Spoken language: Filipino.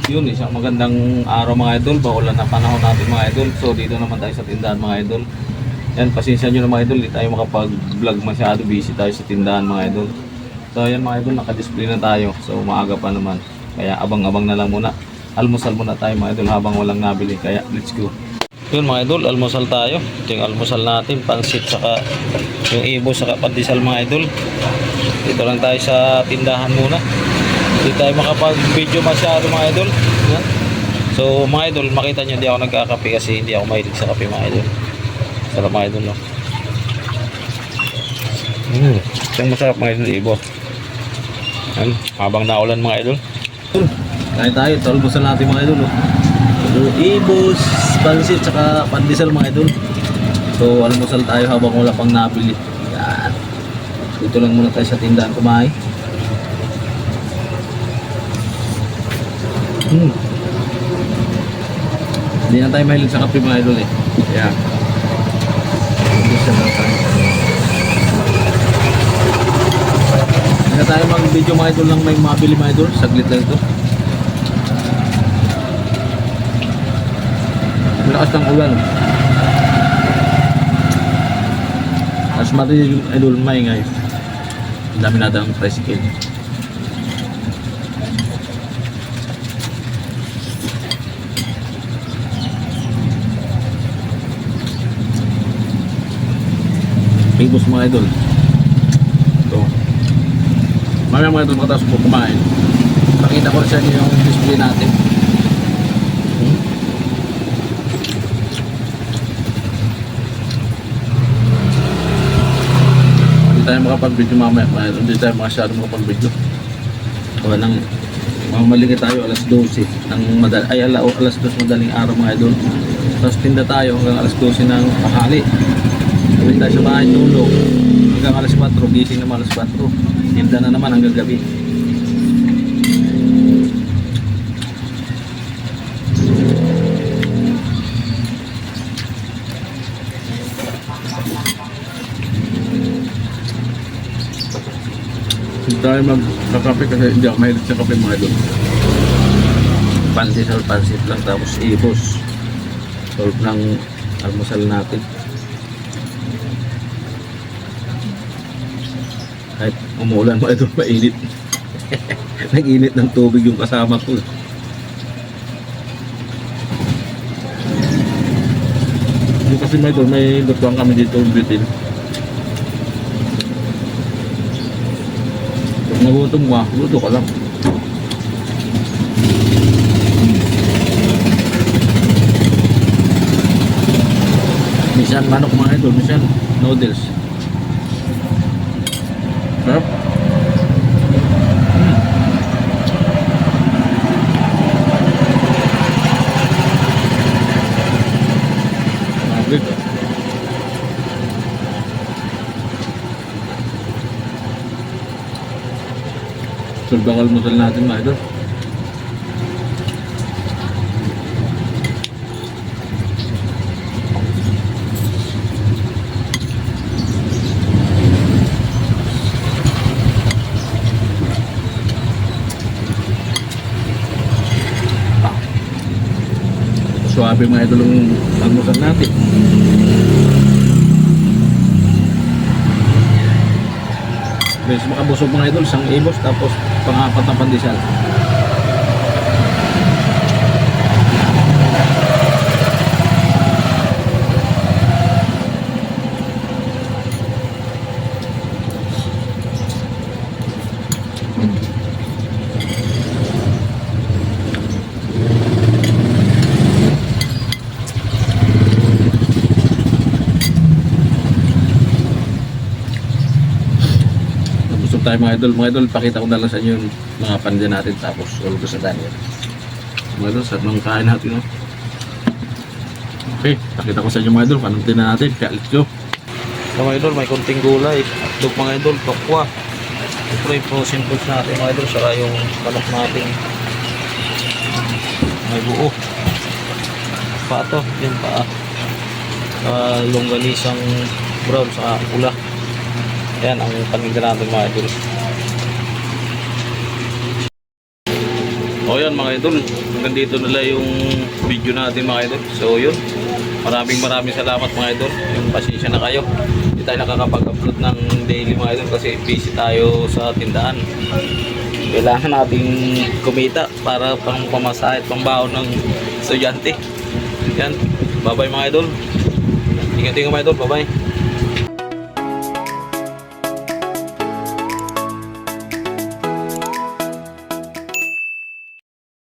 Yun, isang magandang araw mga idol, baulan na panahon natin mga idol. So dito naman tayo sa tindahan mga idol. Yan, pasensya nyo na mga idol, hindi tayo makapag-vlog masyado, busy tayo sa tindahan mga idol. So yan mga idol, naka-display na tayo. So maaga pa naman, kaya abang-abang na lang muna. Almusal muna tayo mga idol habang walang nabili, kaya let's go. Yun mga idol, almusal tayo. Ito yung almusal natin, pansit saka yung ibo saka pandesal mga idol. Dito lang tayo sa tindahan muna. Hindi tayo makapag-video masyado mga idol. Yan. So mga idol, makita nyo hindi ako nagkakape kasi hindi ako mahilig sa kape mga idol. Sarap mga idol, no? Isang masarap mga idol, ibo. Yan. Habang naulan mga idol. Kain tayo, talbusan natin mga idol, no? So, ibos, pansit, saka pandesal mga idol. So almusal tayo habang wala pang nabili. Yan. Dito lang muna tayo sa tindahan kumain. Hindi na tayo mahilig sa kape mga idol eh. Kaya hindi na tayo mag-video mga idol lang may mabili mga idol. Saglit lang ito. Malakas ng ulan. As marinig yung idol maingay. Ang dami na ng tricycle. Ibos mga idol. Ito. Mamaya mga idol, matapos po kumain. Pakita ko sa inyo yung display natin. Hindi tayo makapag-video mamaya mga idol. Hindi tayo masyadong makapag-video. Kaya nang mamalingit tayo alas 12 ng alas 2 madaling araw mga idol. Tapos tinda tayo hanggang alas 12 ng tanghali. Uwi tayo sa bahay tulog hanggang alas 4, gising naman alas 4. Tinda na naman hanggang gabi. Hindi tayo magkakape kasi hindi ako mahilig sa kape mga idol. Pansit lang tapos ibos. Solve ng almusal natin. Kahit umuulan mo ito, mainit. Nag-init ng tubig yung kasama ko. Yung kasi may lutuan kami dito yung bitin. Pag nagutom mo, luto ka lang. Minsan manok mga ito, minsan noodles. Sarap. Magit. Surbakal musal natin mga idol. Suwabe mga idol ang almusal natin. Beses makabusog mga idol, isang ibos tapos pang-apat na pandesal. Tayo mga idol, pakita ko na lang sa inyo yung mga panda natin tapos ulog sa Daniel. Mga idol, sa nang kain natin, no? Okay, pakita ko sa inyo mga idol, panuntin na natin, kaya let's go. So mga idol, may konting gulay, hotdog mga idol, tokwa. Ito yung frozen foods natin mga idol, saka yung manok natin may buo. Pato, yun paa. Longganisang brown sa pula. Yan ang paninda natin mga idol. So yan mga idol, hanggang dito nila yung video natin mga idol. So yun, maraming salamat mga idol. Yung pasensya na kayo, hindi tayo nakakapag-upload ng daily mga idol kasi busy tayo sa tindahan. Kailangan nating kumita para pang pamasahe at pambaon ng estudyante. Yan, bye bye mga idol. Ingat mga idol, bye bye.